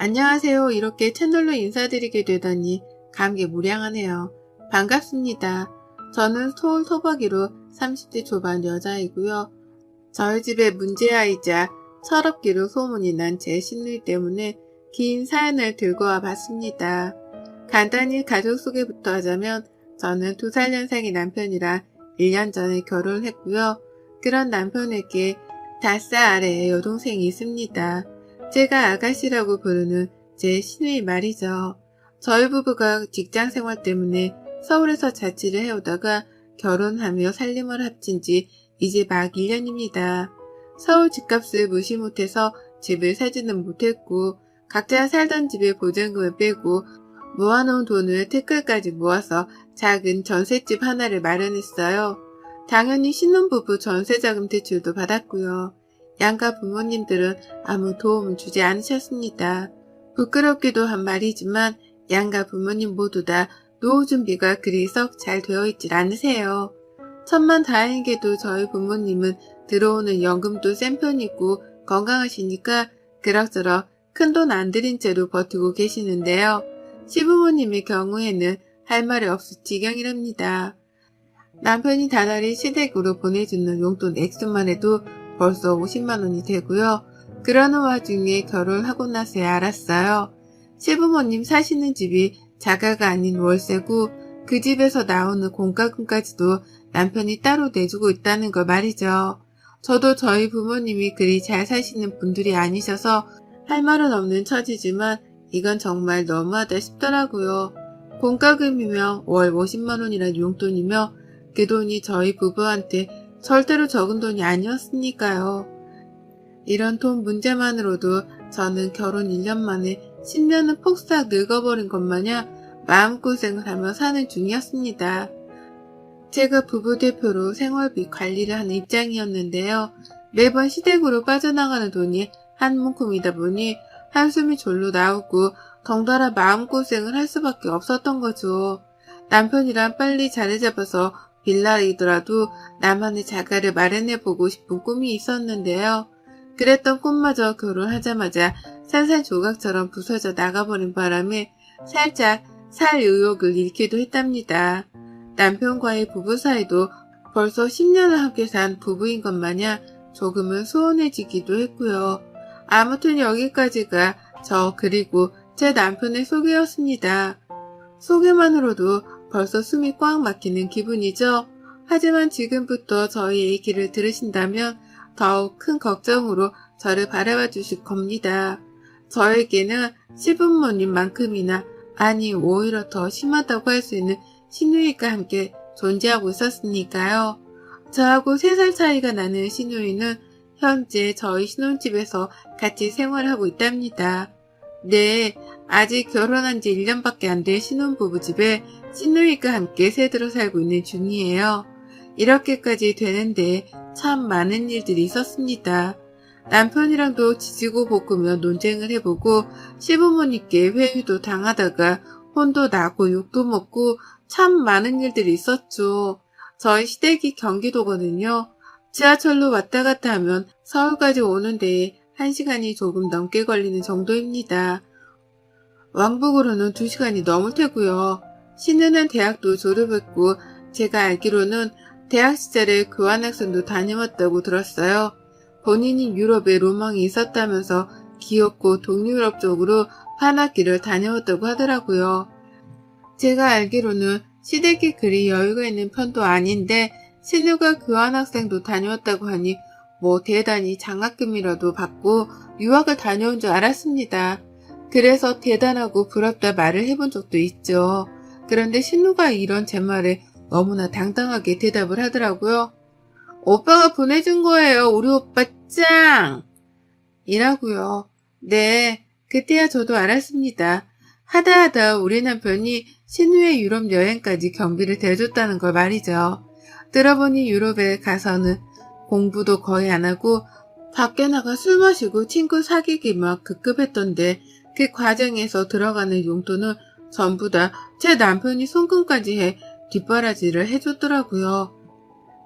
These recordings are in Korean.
안녕하세요. 이렇게 채널로 인사드리게 되다니 감개무량하네요. 반갑습니다. 저는 서울 토박이로 30대 초반 여자이고요. 저희 집의 문제아이자 철없기로 소문이 난 제 시누이 때문에 긴 사연을 들고 와봤습니다. 간단히 가족 소개부터 하자면 저는 2살 연상의 남편이랑 1년 전에 결혼을 했고요. 그런 남편에게 5살 아래의 여동생이 있습니다. 제가 아가씨라고 부르는 제 시누이 말이죠. 저희 부부가 직장생활 때문에 서울에서 자취를 해오다가 결혼하며 살림을 합친 지 이제 막 1년입니다. 서울 집값을 무시 못해서 집을 사지는 못했고 각자 살던 집의 보증금을 빼고 모아놓은 돈을 태클까지 모아서 작은 전셋집 하나를 마련했어요. 당연히 신혼부부 전세자금 대출도 받았고요. 양가 부모님들은 아무 도움을 주지 않으셨습니다. 부끄럽기도 한 말이지만 양가 부모님 모두 다 노후 준비가 그리 썩 잘 되어 있질 않으세요. 천만다행히도 저희 부모님은 들어오는 연금도 센 편이고 건강하시니까 그럭저럭 큰돈 안 들인 채로 버티고 계시는데요. 시부모님의 경우에는 할 말이 없을 지경이랍니다. 남편이 다달이 시댁으로 보내주는 용돈 액수만 해도 벌써 50만 원이 되고요. 그러는 와중에 결혼하고 나서야 알았어요. 시부모님 사시는 집이 자가가 아닌 월세고 그 집에서 나오는 공과금까지도 남편이 따로 내주고 있다는 걸 말이죠. 저도 저희 부모님이 그리 잘 사시는 분들이 아니셔서 할 말은 없는 처지지만 이건 정말 너무하다 싶더라고요. 공과금이며 월 50만 원이란 용돈이며 그 돈이 저희 부부한테 절대로 적은 돈이 아니었으니까요. 이런 돈 문제만으로도 저는 결혼 1년 만에 10년은 폭삭 늙어버린 것 마냥 마음고생을 하며 사는 중이었습니다. 제가 부부 대표로 생활비 관리를 하는 입장이었는데요. 매번 시댁으로 빠져나가는 돈이 한 문큼이다 보니 한숨이 절로 나오고 덩달아 마음고생을 할 수밖에 없었던 거죠. 남편이랑 빨리 자리 잡아서 빌라이더라도 나만의 자가를 마련해보고 싶은 꿈이 있었는데요. 그랬던 꿈마저 결혼하자마자 산산조각처럼 부서져 나가버린 바람에 살짝 살 의욕을 잃기도 했답니다. 남편과의 부부 사이도 벌써 10년을 함께 산 부부인 것 마냥 조금은 소원해지기도 했고요. 아무튼 여기까지가 저 그리고 제 남편의 소개였습니다. 소개만으로도 벌써 숨이 꽉 막히는 기분이죠. 하지만 지금부터 저희 얘기를 들으신다면 더욱 큰 걱정으로 저를 바라봐 주실 겁니다. 저에게는 시부모님만큼이나 아니 오히려 더 심하다고 할 수 있는 시누이가 함께 존재하고 있었으니까요. 저하고 3살 차이가 나는 시누이는 현재 저희 신혼집에서 같이 생활하고 있답니다. 네, 아직 결혼한 지 1년밖에 안 된 신혼부부 집에 시누이가 함께 새들어 살고 있는 중이에요. 이렇게까지 되는데 참 많은 일들이 있었습니다. 남편이랑도 지지고 볶으며 논쟁을 해보고 시부모님께 회유도 당하다가 혼도 나고 욕도 먹고 참 많은 일들이 있었죠. 저희 시댁이 경기도거든요. 지하철로 왔다 갔다 하면 서울까지 오는 데에 1시간이 조금 넘게 걸리는 정도입니다. 왕복으로는 2시간이 넘을 테고요. 신우는 대학도 졸업했고 제가 알기로는 대학 시절에 교환학생도 다녀왔다고 들었어요. 본인이 유럽에 로망이 있었다면서 귀엽고 동유럽 쪽으로 한 학기를 다녀왔다고 하더라고요. 제가 알기로는 시댁이 그리 여유가 있는 편도 아닌데 신우가 교환학생도 다녀왔다고 하니 뭐 대단히 장학금이라도 받고 유학을 다녀온 줄 알았습니다. 그래서 대단하고 부럽다 말을 해본 적도 있죠. 그런데 신우가 이런 제 말에 너무나 당당하게 대답을 하더라고요. 오빠가 보내준 거예요. 우리 오빠 짱! 이라고요. 네, 그때야 저도 알았습니다. 하다하다 우리 남편이 신우의 유럽 여행까지 경비를 대줬다는 걸 말이죠. 들어보니 유럽에 가서는 공부도 거의 안 하고 밖에 나가 술 마시고 친구 사귀기 막 급급했던데 그 과정에서 들어가는 용돈은 전부 다 제 남편이 송금까지 해 뒷바라지를 해줬더라고요.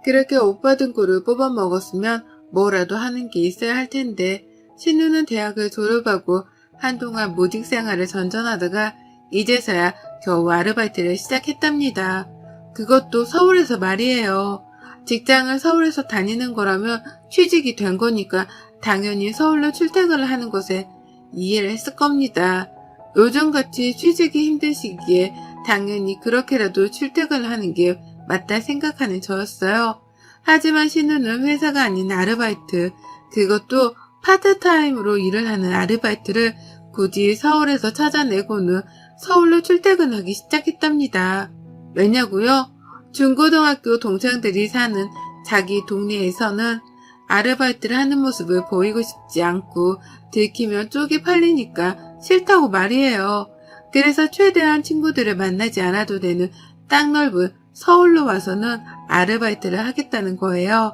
그렇게 오빠 등골을 뽑아먹었으면 뭐라도 하는 게 있어야 할 텐데 신우는 대학을 졸업하고 한동안 모직 생활을 전전하다가 이제서야 겨우 아르바이트를 시작했답니다. 그것도 서울에서 말이에요. 직장을 서울에서 다니는 거라면 취직이 된 거니까 당연히 서울로 출퇴근을 하는 것에 이해를 했을 겁니다. 요즘같이 취직이 힘든 시기에 당연히 그렇게라도 출퇴근을 하는 게 맞다 생각하는 저였어요. 하지만 신우는 회사가 아닌 아르바이트, 그것도 파트타임으로 일을 하는 아르바이트를 굳이 서울에서 찾아내고는 서울로 출퇴근하기 시작했답니다. 왜냐고요? 중고등학교 동창들이 사는 자기 동네에서는 아르바이트를 하는 모습을 보이고 싶지 않고 들키면 쪽이 팔리니까 싫다고 말이에요. 그래서 최대한 친구들을 만나지 않아도 되는 땅 넓은 서울로 와서는 아르바이트를 하겠다는 거예요.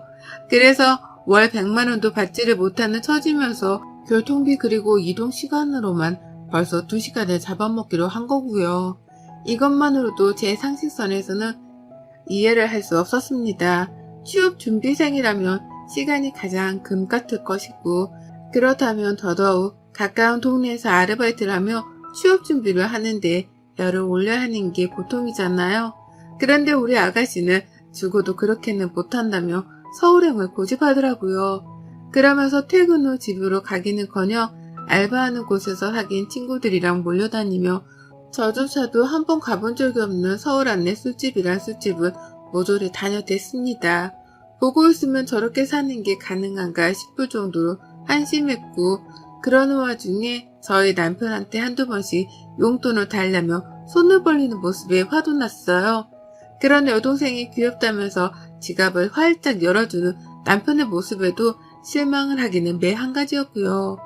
그래서 월 100만 원도 받지를 못하는 처지면서 교통비 그리고 이동 시간으로만 벌써 2시간을 잡아먹기로 한 거고요. 이것만으로도 제 상식선에서는 이해를 할 수 없었습니다. 취업 준비생이라면 시간이 가장 금 같을 것이고 그렇다면 더더욱 가까운 동네에서 아르바이트를 하며 취업 준비를 하는데 열을 올려야 하는 게 보통이잖아요. 그런데 우리 아가씨는 죽어도 그렇게는 못한다며 서울행을 고집하더라고요. 그러면서 퇴근 후 집으로 가기는커녕 알바하는 곳에서 사귄 친구들이랑 몰려다니며 저조차도 한 번 가본 적이 없는 서울 안내 술집이란 술집은 모조리 다녀댔습니다. 보고 있으면 저렇게 사는 게 가능한가 싶을 정도로 한심했고 그러는 와중에 저희 남편한테 한두 번씩 용돈을 달라며 손을 벌리는 모습에 화도 났어요. 그런 여동생이 귀엽다면서 지갑을 활짝 열어주는 남편의 모습에도 실망을 하기는 매 한 가지였고요.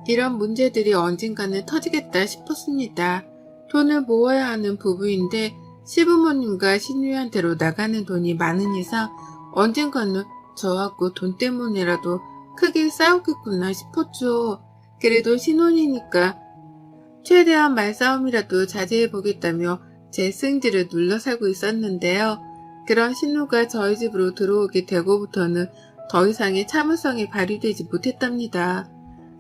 이런 문제들이 언젠가는 터지겠다 싶었습니다. 돈을 모아야 하는 부부인데 시부모님과 시누이한테로 나가는 돈이 많은 이상 언젠가는 저하고 돈 때문에라도 크게 싸우겠구나 싶었죠. 그래도 신혼이니까 최대한 말싸움이라도 자제해보겠다며 제 승질을 눌러 살고 있었는데요. 그런 신우가 저희 집으로 들어오게 되고부터는 더 이상의 참을성이 발휘되지 못했답니다.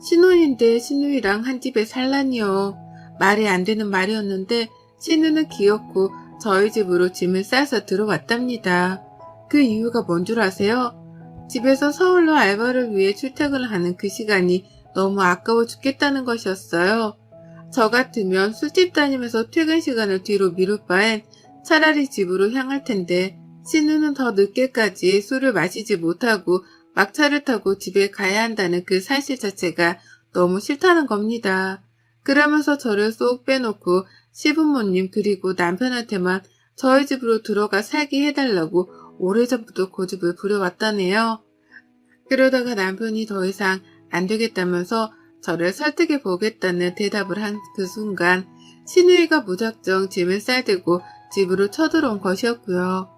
신혼인데 신우이랑 한 집에 살라니요. 말이 안 되는 말이었는데 신우는 귀엽고 저희 집으로 짐을 싸서 들어왔답니다. 그 이유가 뭔 줄 아세요? 집에서 서울로 알바를 위해 출퇴근을 하는 그 시간이 너무 아까워 죽겠다는 것이었어요. 저 같으면 술집 다니면서 퇴근 시간을 뒤로 미룰 바엔 차라리 집으로 향할 텐데 신우는 더 늦게까지 술을 마시지 못하고 막차를 타고 집에 가야 한다는 그 사실 자체가 너무 싫다는 겁니다. 그러면서 저를 쏙 빼놓고 시부모님 그리고 남편한테만 저희 집으로 들어가 살게 해달라고 오래전부터 고집을 부려왔다네요. 그러다가 남편이 더 이상 안 되겠다면서 저를 설득해 보겠다는 대답을 한 그 순간 신우이가 무작정 짐을 싸들고 집으로 쳐들어온 것이었고요.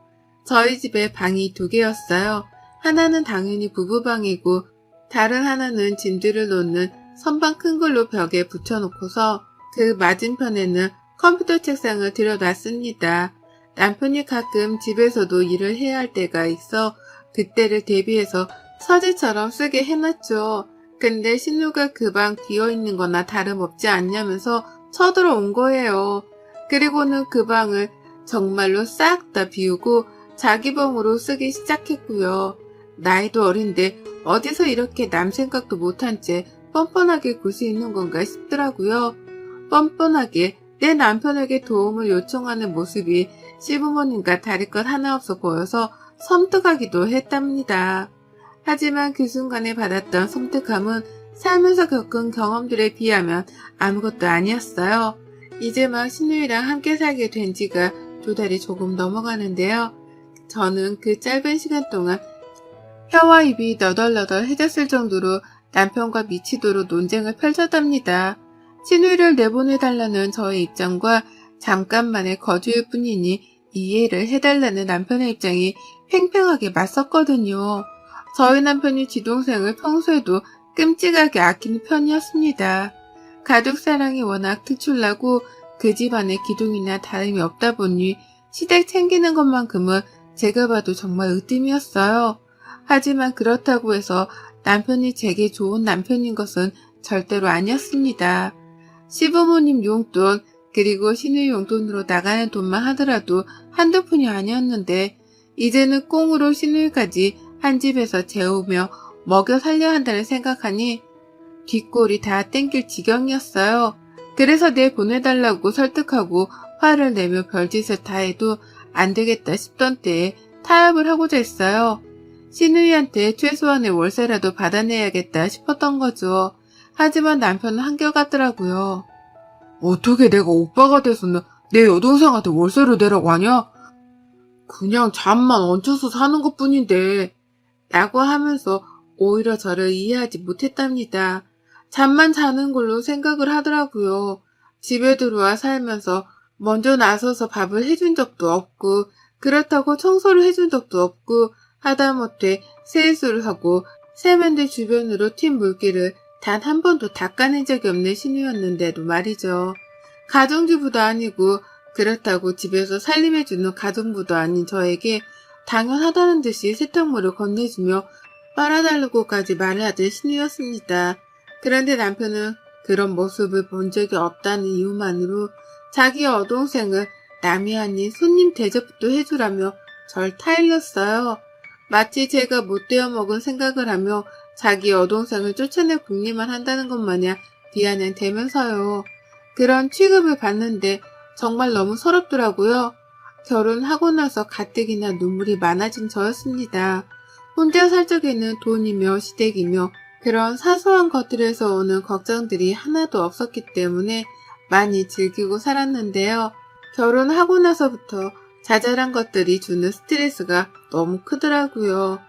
저희 집에 방이 2개였어요. 하나는 당연히 부부방이고 다른 하나는 짐들을 놓는 선반 큰 걸로 벽에 붙여놓고서 그 맞은편에는 컴퓨터 책상을 들여놨습니다. 남편이 가끔 집에서도 일을 해야 할 때가 있어 그때를 대비해서 서재처럼 쓰게 해놨죠. 근데 신우가 그 방 비어있는 거나 다름없지 않냐면서 쳐들어온 거예요. 그리고는 그 방을 정말로 싹 다 비우고 자기 방으로 쓰기 시작했고요. 나이도 어린데 어디서 이렇게 남 생각도 못한 채 뻔뻔하게 굴 수 있는 건가 싶더라고요. 뻔뻔하게 내 남편에게 도움을 요청하는 모습이 시부모님과 다를 것 하나 없어 보여서 섬뜩하기도 했답니다. 하지만 그 순간에 받았던 섬뜩함은 살면서 겪은 경험들에 비하면 아무것도 아니었어요. 이제 막 신우이랑 함께 살게 된 지가 2달이 조금 넘어가는데요. 저는 그 짧은 시간 동안 혀와 입이 너덜너덜해졌을 정도로 남편과 미치도록 논쟁을 펼쳤답니다. 신우이를 내보내달라는 저의 입장과 잠깐만의 거주일 뿐이니 이해를 해달라는 남편의 입장이 팽팽하게 맞섰거든요. 저희 남편이 지동생을 평소에도 끔찍하게 아끼는 편이었습니다. 가족사랑이 워낙 특출나고 그 집안의 기둥이나 다름이 없다 보니 시댁 챙기는 것만큼은 제가 봐도 정말 으뜸이었어요. 하지만 그렇다고 해서 남편이 제게 좋은 남편인 것은 절대로 아니었습니다. 시부모님 용돈 그리고 신우 용돈으로 나가는 돈만 하더라도 한두 푼이 아니었는데 이제는 꽁으로 신우까지 한 집에서 재우며 먹여 살려 한다는 생각하니 뒷골이 다 땡길 지경이었어요. 그래서 내 보내달라고 설득하고 화를 내며 별짓을 다 해도 안 되겠다 싶던 때에 타협을 하고자 했어요. 신우이한테 최소한의 월세라도 받아내야겠다 싶었던 거죠. 하지만 남편은 한결같더라고요. 어떻게 내가 오빠가 돼서는 내 여동생한테 월세를 내라고 하냐? 그냥 잠만 얹혀서 사는 것뿐인데 라고 하면서 오히려 저를 이해하지 못했답니다. 잠만 자는 걸로 생각을 하더라고요. 집에 들어와 살면서 먼저 나서서 밥을 해준 적도 없고 그렇다고 청소를 해준 적도 없고 하다못해 세수를 하고 세면대 주변으로 튄 물기를 단 한 번도 닦아낸 적이 없는 신우였는데도 말이죠. 가정주부도 아니고 그렇다고 집에서 살림해주는 가정부도 아닌 저에게 당연하다는 듯이 세탁물을 건네주며 빨아달라고까지 말을 하던 신우였습니다. 그런데 남편은 그런 모습을 본 적이 없다는 이유만으로 자기 여동생을 남이 아닌 손님 대접도 해주라며 절 타일렀어요. 마치 제가 못되어 먹은 생각을 하며 자기 여동생을 쫓아낼 궁리만 한다는 것 마냥 비아냥대면서요. 그런 취급을 받는데 정말 너무 서럽더라고요. 결혼하고 나서 가뜩이나 눈물이 많아진 저였습니다. 혼자 살 적에는 돈이며 시댁이며 그런 사소한 것들에서 오는 걱정들이 하나도 없었기 때문에 많이 즐기고 살았는데요. 결혼하고 나서부터 자잘한 것들이 주는 스트레스가 너무 크더라고요.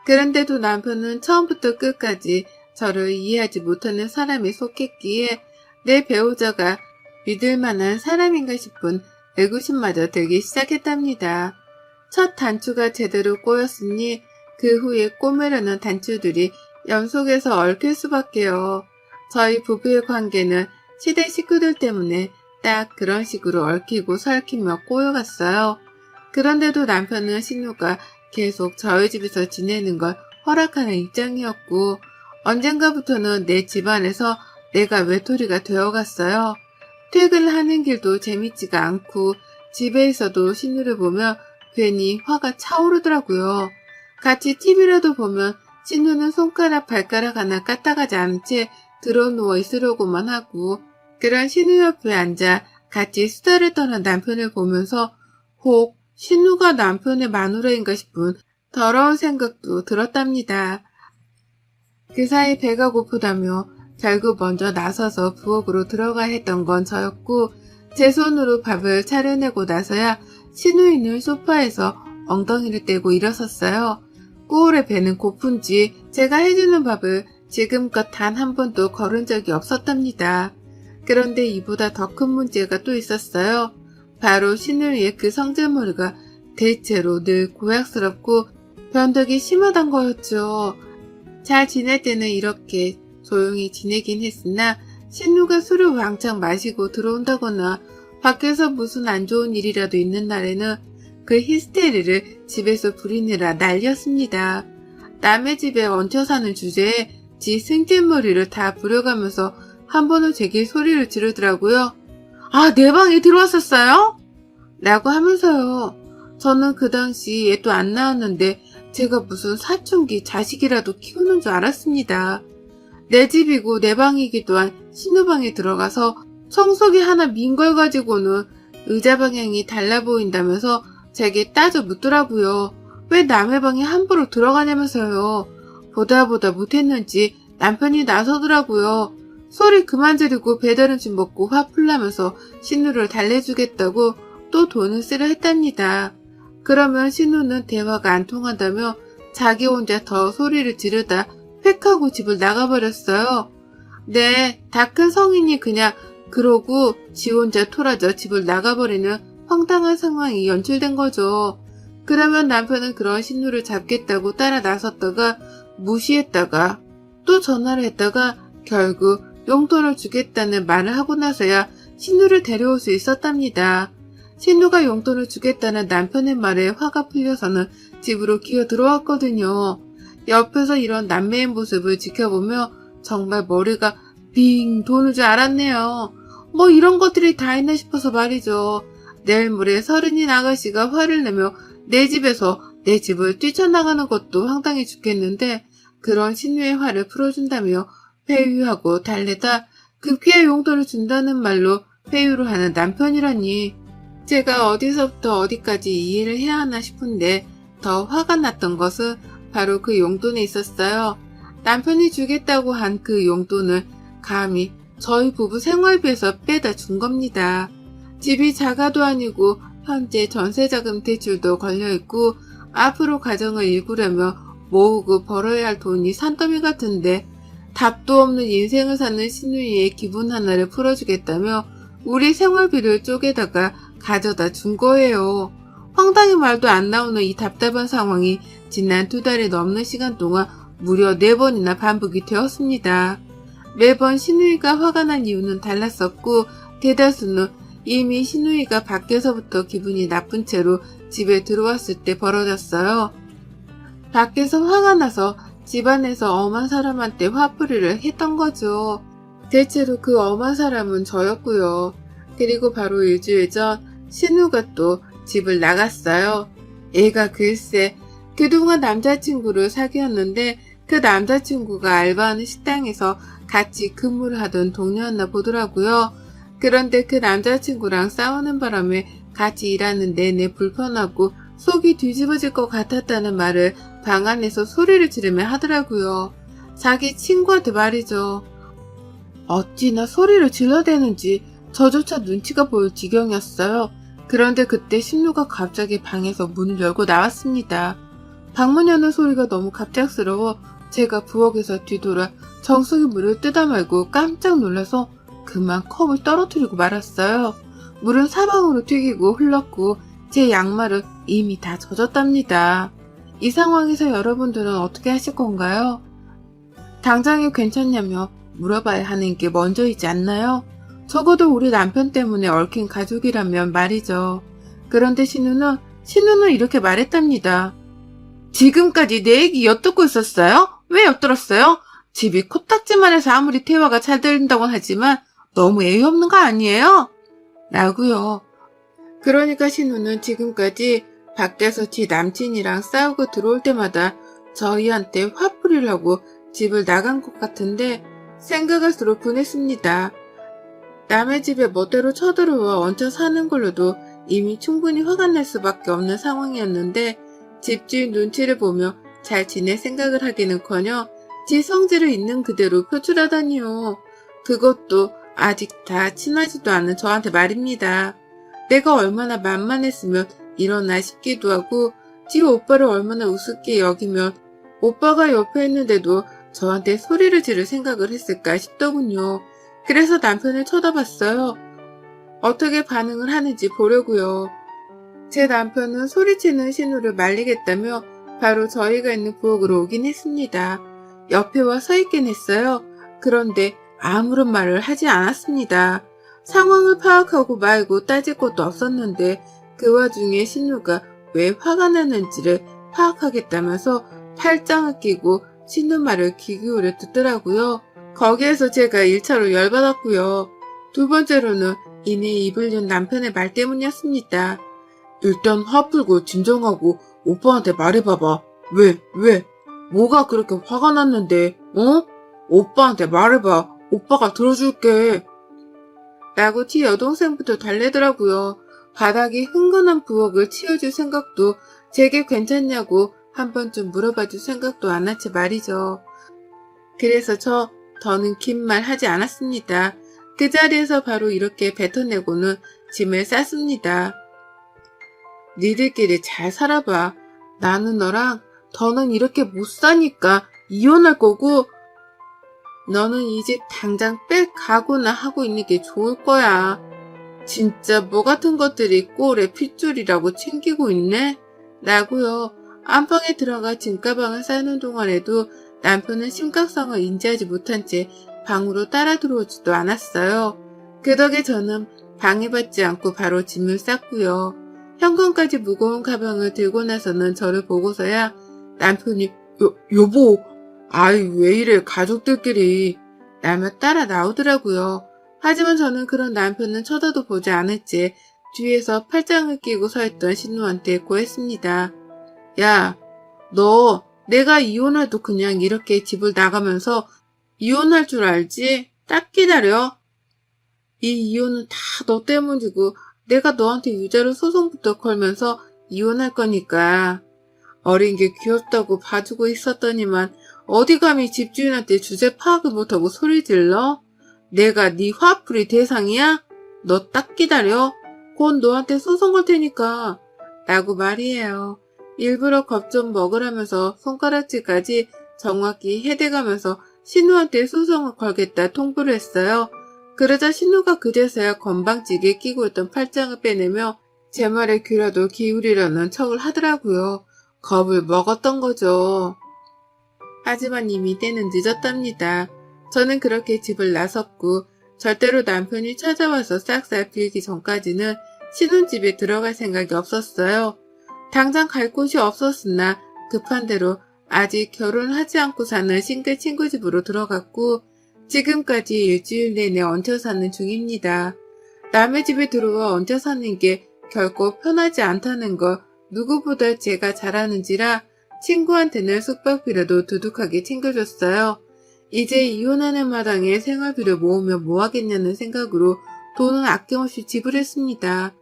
그런데도 남편은 처음부터 끝까지 저를 이해하지 못하는 사람에 속했기에 내 배우자가 믿을 만한 사람인가 싶은 의구심마저 들기 시작했답니다. 첫 단추가 제대로 꼬였으니 그 후에 꼬매려는 단추들이 연속해서 얽힐 수밖에요. 저희 부부의 관계는 시댁 식구들 때문에 딱 그런 식으로 얽히고 설키며 꼬여갔어요. 그런데도 남편은 신우가 계속 저희 집에서 지내는 걸 허락하는 입장이었고 언젠가부터는 내 집안에서 내가 외톨이가 되어갔어요. 퇴근을 하는 길도 재밌지가 않고 집에 있어도 신우를 보면 괜히 화가 차오르더라고요. 같이 TV라도 보면 신우는 손가락 발가락 하나 까딱하지 않은 채 드러누워 있으려고만 하고 그런 신우 옆에 앉아 같이 수다를 떠는 남편을 보면서 혹 신우가 남편의 마누라인가 싶은 더러운 생각도 들었답니다. 그 사이 배가 고프다며 결국 먼저 나서서 부엌으로 들어가 했던 건 저였고 제 손으로 밥을 차려내고 나서야 신우이는 소파에서 엉덩이를 떼고 일어섰어요. 꾸울의 배는 고픈지 제가 해주는 밥을 지금껏 단 한 번도 거른 적이 없었답니다. 그런데 이보다 더 큰 문제가 또 있었어요. 바로 신우이의 그 성질머리가 대체로 늘 고약스럽고 변덕이 심하단 거였죠. 잘 지낼 때는 이렇게 조용히 지내긴 했으나 신우가 술을 왕창 마시고 들어온다거나 밖에서 무슨 안 좋은 일이라도 있는 날에는 그 히스테리를 집에서 부리느라 난리였습니다. 남의 집에 얹혀 사는 주제에 지 승질머리를 다 부려가면서 한 번은 제게 소리를 지르더라고요. 아, 내 방에 들어왔었어요? 라고 하면서요. 저는 그 당시 애도 안 낳았는데 제가 무슨 사춘기 자식이라도 키우는 줄 알았습니다. 내 집이고 내 방이기도 한 신우방에 들어가서 청소기 하나 민 걸 가지고는 의자 방향이 달라 보인다면서 제게 따져 묻더라고요. 왜 남의 방에 함부로 들어가냐면서요. 보다 못했는지 남편이 나서더라고요. 소리 그만 지르고 배달음식 먹고 화풀나면서 신우를 달래주겠다고 또 돈을 쓰려 했답니다. 그러면 신우는 대화가 안 통한다며 자기 혼자 더 소리를 지르다 획 하고 집을 나가버렸어요. 네, 다 큰 성인이 그냥 그러고 지 혼자 토라져 집을 나가버리는 황당한 상황이 연출된 거죠. 그러면 남편은 그런 신우를 잡겠다고 따라 나섰다가 무시했다가 또 전화를 했다가 결국 용돈을 주겠다는 말을 하고 나서야 신우를 데려올 수 있었답니다. 신우가 용돈을 주겠다는 남편의 말에 화가 풀려서는 집으로 기어 들어왔거든요. 옆에서 이런 남매의 모습을 지켜보며 정말 머리가 빙 도는 줄 알았네요. 뭐 이런 것들이 다 있나 싶어서 말이죠. 내일 모레 서른인 아가씨가 화를 내며 내 집에서 내 집을 뛰쳐나가는 것도 황당해 죽겠는데 그런 신우의 화를 풀어준다며 회유하고 달래다 급기야 용돈을 준다는 말로 회유를 하는 남편이라니. 제가 어디서부터 어디까지 이해를 해야 하나 싶은데 더 화가 났던 것은 바로 그 용돈에 있었어요. 남편이 주겠다고 한 그 용돈을 감히 저희 부부 생활비에서 빼다 준 겁니다. 집이 자가도 아니고 현재 전세자금 대출도 걸려있고 앞으로 가정을 일구려면 모으고 벌어야 할 돈이 산더미 같은데 답도 없는 인생을 사는 신우이의 기분 하나를 풀어주겠다며 우리 생활비를 쪼개다가 가져다 준 거예요. 황당히 말도 안 나오는 이 답답한 상황이 지난 2달이 넘는 시간 동안 무려 4번이나 반복이 되었습니다. 매번 신우이가 화가 난 이유는 달랐었고 대다수는 이미 신우이가 밖에서부터 기분이 나쁜 채로 집에 들어왔을 때 벌어졌어요. 밖에서 화가 나서 집안에서 엄한 사람한테 화풀이를 했던 거죠. 대체로 그 엄한 사람은 저였고요. 그리고 바로 일주일 전 신우가 또 집을 나갔어요. 애가 글쎄 그동안 남자친구를 사귀었는데 그 남자친구가 알바하는 식당에서 같이 근무를 하던 동료였나 보더라고요. 그런데 그 남자친구랑 싸우는 바람에 같이 일하는 내내 불편하고 속이 뒤집어질 것 같았다는 말을 방 안에서 소리를 지르며 하더라고요. 자기 친구한테 말이죠. 어찌나 소리를 질러대는지 저조차 눈치가 보일 지경이었어요. 그런데 그때 신우가 갑자기 방에서 문을 열고 나왔습니다. 방문 여는 소리가 너무 갑작스러워 제가 부엌에서 뒤돌아 정수기 물을 뜨다 말고 깜짝 놀라서 그만 컵을 떨어뜨리고 말았어요. 물은 사방으로 튀기고 흘렀고 제 양말은 이미 다 젖었답니다. 이 상황에서 여러분들은 어떻게 하실 건가요? 당장에 괜찮냐며 물어봐야 하는 게 먼저이지 않나요? 적어도 우리 남편 때문에 얽힌 가족이라면 말이죠. 그런데 신우는 이렇게 말했답니다. 지금까지 내 얘기 엿듣고 있었어요? 왜 엿들었어요? 집이 코딱지만 해서 아무리 대화가 잘 들린다고 하지만 너무 예의 없는 거 아니에요? 라고요. 그러니까 신우는 지금까지 밖에서 지 남친이랑 싸우고 들어올 때마다 저희한테 화풀이를 하고 집을 나간 것 같은데 생각할수록 분했습니다. 남의 집에 멋대로 쳐들어와 얹혀 사는 걸로도 이미 충분히 화가 날 수밖에 없는 상황이었는데 집주인 눈치를 보며 잘 지낼 생각을 하기는커녕 지 성질을 있는 그대로 표출하다니요. 그것도 아직 다 친하지도 않은 저한테 말입니다. 내가 얼마나 만만했으면 일어나 싶기도 하고 지 오빠를 얼마나 우습게 여기면 오빠가 옆에 있는데도 저한테 소리를 지를 생각을 했을까 싶더군요. 그래서 남편을 쳐다봤어요. 어떻게 반응을 하는지 보려고요. 제 남편은 소리치는 신우를 말리겠다며 바로 저희가 있는 부엌으로 오긴 했습니다. 옆에 와 서 있긴 했어요. 그런데 아무런 말을 하지 않았습니다. 상황을 파악하고 말고 따질 것도 없었는데 그 와중에 신우가 왜 화가 나는지를 파악하겠다면서 팔짱을 끼고 신우 말을 귀 기울여 듣더라고요. 거기에서 제가 1차로 열받았고요. 두 번째로는 이내 입을 연 남편의 말 때문이었습니다. 일단 화 풀고 진정하고 오빠한테 말해봐봐. 왜? 뭐가 그렇게 화가 났는데, 어? 오빠한테 말해봐. 오빠가 들어줄게. 라고 티 여동생부터 달래더라고요. 바닥이 흥건한 부엌을 치워줄 생각도 제게 괜찮냐고 한 번쯤 물어봐줄 생각도 안 한 채 말이죠. 그래서 더는 긴 말 하지 않았습니다. 그 자리에서 바로 이렇게 뱉어내고는 짐을 쌌습니다. 니들끼리 잘 살아봐. 나는 너랑 더는 이렇게 못 사니까 이혼할 거고 너는 이 집 당장 뺄 각오나 하고 있는 게 좋을 거야. 진짜 뭐 같은 것들이 꼴에 핏줄이라고 챙기고 있네? 라고요. 안방에 들어가 짐가방을 싸는 동안에도 남편은 심각성을 인지하지 못한 채 방으로 따라 들어오지도 않았어요. 그 덕에 저는 방해받지 않고 바로 짐을 쌌고요. 현관까지 무거운 가방을 들고 나서는 저를 보고서야 남편이 여보, 아이 왜 이래 가족들끼리 라며 따라 나오더라고요. 하지만 저는 그런 남편은 쳐다도 보지 않을 채 뒤에서 팔짱을 끼고 서 있던 신우한테 고했습니다. 야, 너 내가 이혼해도 그냥 이렇게 집을 나가면서 이혼할 줄 알지? 딱 기다려. 이 이혼은 다 너 때문이고 내가 너한테 유죄로 소송부터 걸면서 이혼할 거니까. 어린 게 귀엽다고 봐주고 있었더니만 어디 감히 집주인한테 주제 파악을 못하고 소리 질러? 내가 네 화풀이 대상이야? 너 딱 기다려. 곧 너한테 소송 걸 테니까. 라고 말이에요. 일부러 겁 좀 먹으라면서 손가락질까지 정확히 해대가면서 신우한테 소송을 걸겠다 통보를 했어요. 그러자 신우가 그제서야 건방지게 끼고 있던 팔짱을 빼내며 제 말에 귀라도 기울이려는 척을 하더라고요. 겁을 먹었던 거죠. 하지만 이미 때는 늦었답니다. 저는 그렇게 집을 나섰고 절대로 남편이 찾아와서 싹싹 빌기 전까지는 신혼집에 들어갈 생각이 없었어요. 당장 갈 곳이 없었으나 급한 대로 아직 결혼하지 않고 사는 싱글 친구 집으로 들어갔고 지금까지 일주일 내내 얹혀 사는 중입니다. 남의 집에 들어와 얹혀 사는 게 결코 편하지 않다는 걸 누구보다 제가 잘 아는지라 친구한테는 숙박비라도 두둑하게 챙겨줬어요. 이제 이혼하는 마당에 생활비를 모으면 뭐하겠냐는 생각으로 돈은 아낌없이 지불했습니다.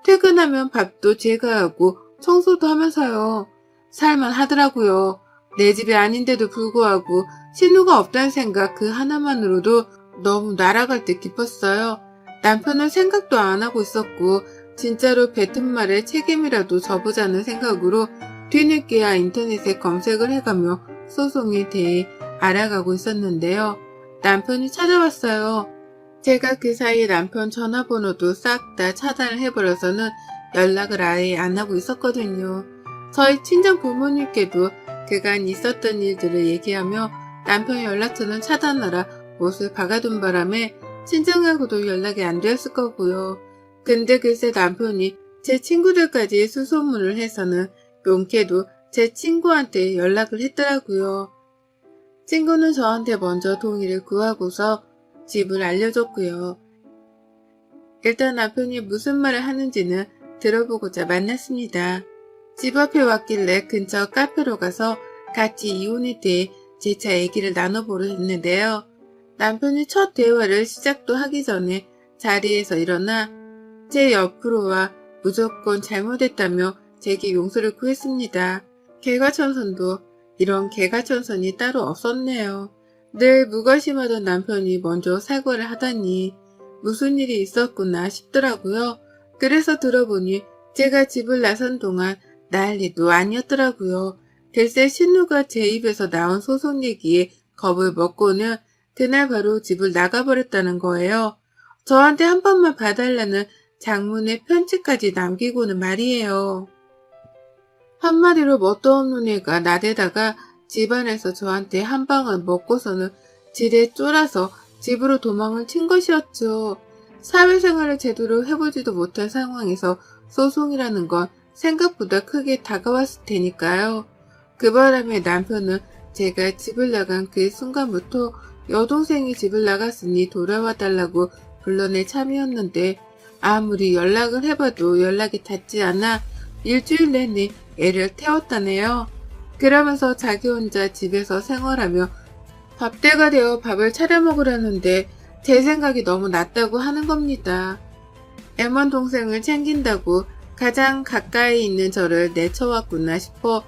퇴근하면 밥도 제가 하고 청소도 하면서요. 살만 하더라고요. 내 집이 아닌데도 불구하고 신우가 없다는 생각 그 하나만으로도 너무 날아갈 듯 기뻤어요. 남편은 생각도 안 하고 있었고 진짜로 뱉은 말에 책임이라도 져보자는 생각으로 뒤늦게야 인터넷에 검색을 해가며 소송에 대해 알아가고 있었는데요. 남편이 찾아왔어요. 제가 그 사이에 남편 전화번호도 싹 다 차단을 해버려서는 연락을 아예 안 하고 있었거든요. 저희 친정 부모님께도 그간 있었던 일들을 얘기하며 남편 연락처는 차단하라 못을 박아둔 바람에 친정하고도 연락이 안 되었을 거고요. 근데 글쎄 남편이 제 친구들까지 수소문을 해서는 용케도 제 친구한테 연락을 했더라고요. 친구는 저한테 먼저 동의를 구하고서 집을 알려줬고요. 일단 남편이 무슨 말을 하는지는 들어보고자 만났습니다. 집 앞에 왔길래 근처 카페로 가서 같이 이혼에 대해 재차 얘기를 나눠보려 했는데요. 남편이 첫 대화를 시작도 하기 전에 자리에서 일어나 제 옆으로 와 무조건 잘못했다며 제게 용서를 구했습니다. 개과천선도 이런 개과천선이 따로 없었네요. 늘 무관심하던 남편이 먼저 사과를 하다니 무슨 일이 있었구나 싶더라고요. 그래서 들어보니 제가 집을 나선 동안 난리도 아니었더라고요. 글쎄 신우가 제 입에서 나온 소송 얘기에 겁을 먹고는 그날 바로 집을 나가버렸다는 거예요. 저한테 한 번만 봐달라는 장문의 편지까지 남기고는 말이에요. 한마디로 뭣도 없는 애가 나대다가 집안에서 저한테 한 방을 먹고서는 지레 쫄아서 집으로 도망을 친 것이었죠. 사회생활을 제대로 해보지도 못한 상황에서 소송이라는 건 생각보다 크게 다가왔을 테니까요. 그 바람에 남편은 제가 집을 나간 그 순간부터 여동생이 집을 나갔으니 돌아와달라고 불러낼 참이었는데 아무리 연락을 해봐도 연락이 닿지 않아 일주일 내내 애를 태웠다네요. 그러면서 자기 혼자 집에서 생활하며 밥때가 되어 밥을 차려 먹으려는데 제 생각이 너무 낮다고 하는 겁니다. 애먼 동생을 챙긴다고 가장 가까이 있는 저를 내쳐왔구나 싶어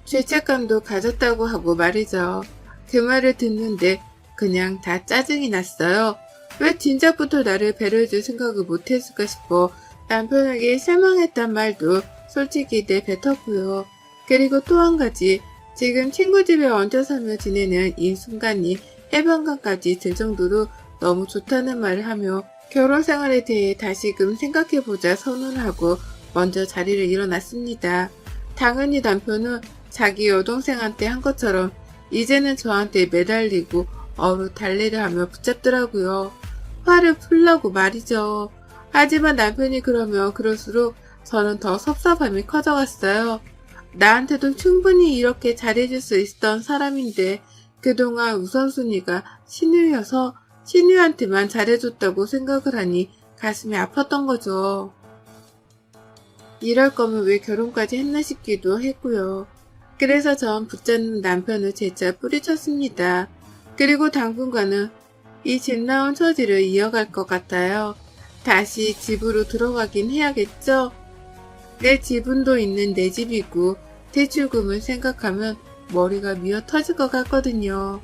죄책감도 가졌다고 하고 말이죠. 그 말을 듣는데 그냥 다 짜증이 났어요. 왜 진작부터 나를 배려해줄 생각을 못했을까 싶어 남편에게 실망했단 말도 솔직히 내뱉었고요. 그리고 또 한 가지, 지금 친구 집에 얹혀 살며 지내는 이 순간이 해방감까지 들 정도로 너무 좋다는 말을 하며 결혼 생활에 대해 다시금 생각해보자 선언하고 먼저 자리를 일어났습니다. 당연히 남편은 자기 여동생한테 한 것처럼 이제는 저한테 매달리고 어루 달래려 하며 붙잡더라고요. 화를 풀라고 말이죠. 하지만 남편이 그러면 그럴수록 저는 더 섭섭함이 커져갔어요. 나한테도 충분히 이렇게 잘해줄 수 있었던 사람인데 그동안 우선순위가 신우여서 신우한테만 잘해줬다고 생각을 하니 가슴이 아팠던 거죠. 이럴 거면 왜 결혼까지 했나 싶기도 했고요. 그래서 전 붙잡는 남편을 재차 뿌리쳤습니다. 그리고 당분간은 이 집 나온 처지를 이어갈 것 같아요. 다시 집으로 들어가긴 해야겠죠? 내 지분도 있는 내 집이고 대출금을 생각하면 머리가 미어 터질 것 같거든요.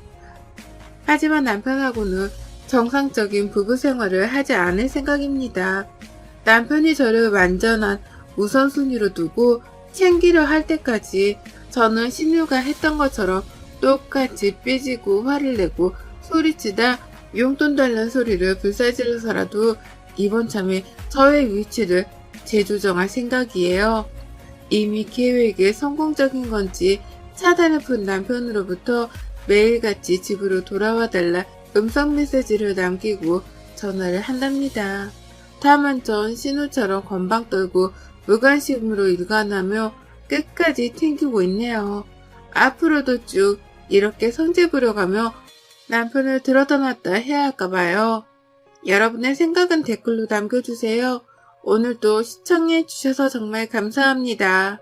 하지만 남편하고는 정상적인 부부 생활을 하지 않을 생각입니다. 남편이 저를 완전한 우선순위로 두고 챙기려 할 때까지 저는 신우가 했던 것처럼 똑같이 삐지고 화를 내고 소리치다 용돈 달라는 소리를 불사질러서라도 이번 참에 저의 위치를 재조정할 생각이에요. 이미 계획이 성공적인 건지 차단을 푼 남편으로부터 매일같이 집으로 돌아와 달라 음성 메시지를 남기고 전화를 한답니다. 다만 전 신우처럼 건방 떨고 무관심으로 일관하며 끝까지 튕기고 있네요. 앞으로도 쭉 이렇게 성질 부려가며 남편을 들어다 놨다 해야 할까봐요. 여러분의 생각은 댓글로 남겨주세요. 오늘도 시청해주셔서 정말 감사합니다.